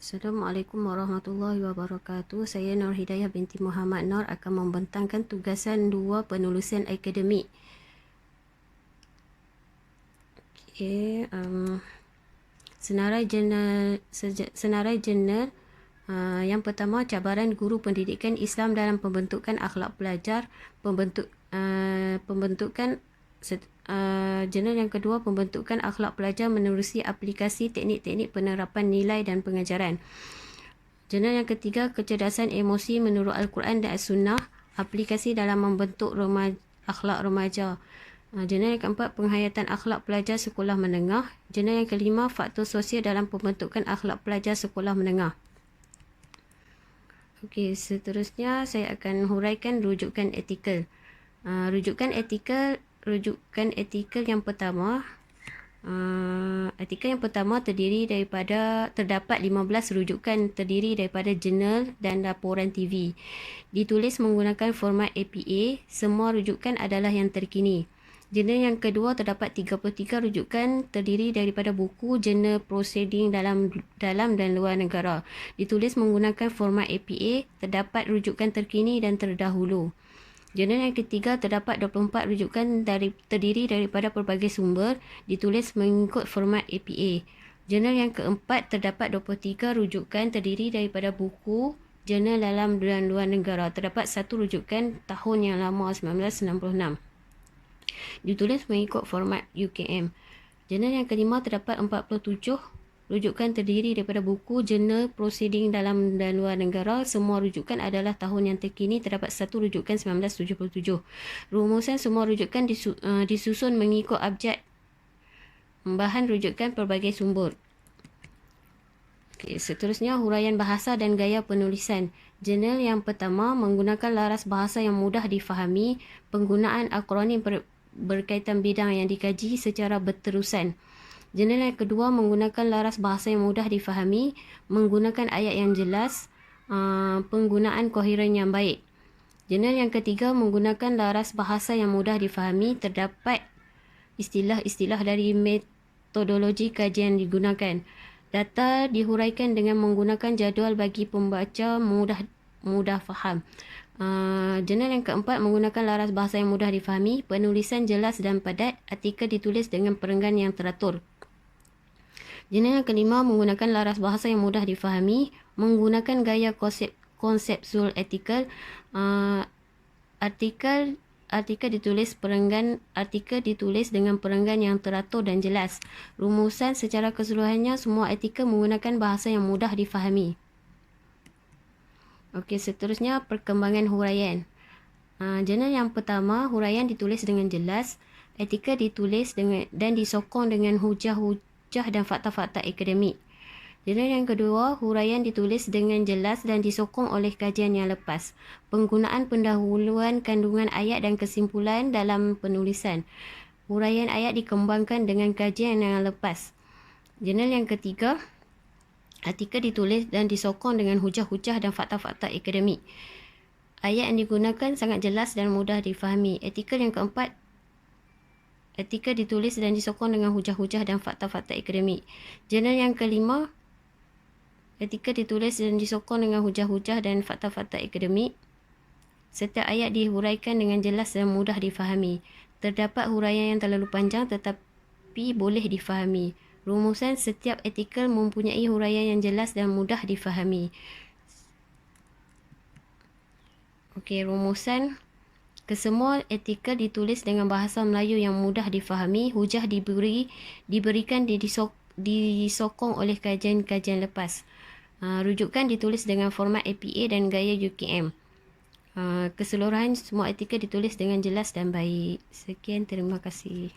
Assalamualaikum warahmatullahi wabarakatuh. Saya Nur Hidayah binti Muhammad Nur akan membentangkan tugasan 2 penulisan akademik. Okey, senarai jurnal. Yang pertama, cabaran guru pendidikan Islam dalam pembentukan akhlak pelajar. Jurnal yang kedua, pembentukan akhlak pelajar menerusi aplikasi teknik-teknik penerapan nilai dan pengajaran. Jurnal yang ketiga, kecerdasan emosi menurut Al-Quran dan As-Sunnah, aplikasi dalam membentuk akhlak remaja. Jurnal yang keempat, penghayatan akhlak pelajar sekolah menengah. Jurnal yang kelima, faktor sosial dalam pembentukan akhlak pelajar sekolah menengah. Okey, seterusnya saya akan huraikan rujukan artikel. Rujukan artikel yang pertama. Artikel yang pertama terdapat 15 rujukan terdiri daripada jurnal dan laporan TV. Ditulis menggunakan format APA. Semua rujukan adalah yang terkini. Jurnal yang kedua terdapat 33 rujukan terdiri daripada buku, jurnal proceeding dalam dan luar negara. Ditulis menggunakan format APA. Terdapat rujukan terkini dan terdahulu. Jurnal yang ketiga terdapat 24 rujukan terdiri daripada pelbagai sumber, ditulis mengikut format APA. Jurnal yang keempat terdapat 23 rujukan terdiri daripada buku, jurnal dalam dan luar negara. Terdapat satu rujukan tahun yang lama 1966. Ditulis mengikut format UKM. Jurnal yang kelima terdapat 47 rujukan terdiri daripada buku, jurnal, proceeding dalam dan luar negara. Semua rujukan adalah tahun yang terkini. Terdapat satu rujukan 1977. Rumusan semua rujukan disusun mengikut abjad bahan rujukan pelbagai sumber. Okay, seterusnya, huraian bahasa dan gaya penulisan. Jurnal yang pertama menggunakan laras bahasa yang mudah difahami, penggunaan akronim berkaitan bidang yang dikaji secara berterusan. Jurnal yang kedua menggunakan laras bahasa yang mudah difahami, menggunakan ayat yang jelas, penggunaan koheren yang baik. Jurnal yang ketiga menggunakan laras bahasa yang mudah difahami, terdapat istilah-istilah dari metodologi kajian digunakan. Data dihuraikan dengan menggunakan jadual bagi pembaca mudah faham. Jurnal yang keempat menggunakan laras bahasa yang mudah difahami, penulisan jelas dan padat, artikel ditulis dengan perenggan yang teratur. Jurnal yang kelima menggunakan laras bahasa yang mudah difahami, menggunakan gaya konseptual artikel. Artikel ditulis dengan perenggan yang teratur dan jelas. Rumusan secara keseluruhannya, semua artikel menggunakan bahasa yang mudah difahami. Okey, seterusnya perkembangan huraian. Jurnal yang pertama, huraian ditulis dengan jelas, artikel ditulis dan disokong dengan hujah dan fakta-fakta akademik. Jurnal yang kedua, huraian ditulis dengan jelas dan disokong oleh kajian yang lepas. Penggunaan pendahuluan kandungan ayat dan kesimpulan dalam penulisan. Huraian ayat dikembangkan dengan kajian yang lepas. Jurnal yang ketiga, artikel ditulis dan disokong dengan hujah-hujah dan fakta-fakta akademik. Ayat yang digunakan sangat jelas dan mudah difahami. Artikel yang keempat, artikel ditulis dan disokong dengan hujah-hujah dan fakta-fakta akademik. Jurnal yang kelima, artikel ditulis dan disokong dengan hujah-hujah dan fakta-fakta akademik. Setiap ayat dihuraikan dengan jelas dan mudah difahami. Terdapat huraian yang terlalu panjang tetapi boleh difahami. Rumusan setiap artikel mempunyai huraian yang jelas dan mudah difahami. Okey, rumusan. Kesemua artikel ditulis dengan bahasa Melayu yang mudah difahami. Hujah diberikan disokong oleh kajian-kajian lepas. Rujukan ditulis dengan format APA dan gaya UKM. Keseluruhan semua artikel ditulis dengan jelas dan baik. Sekian, terima kasih.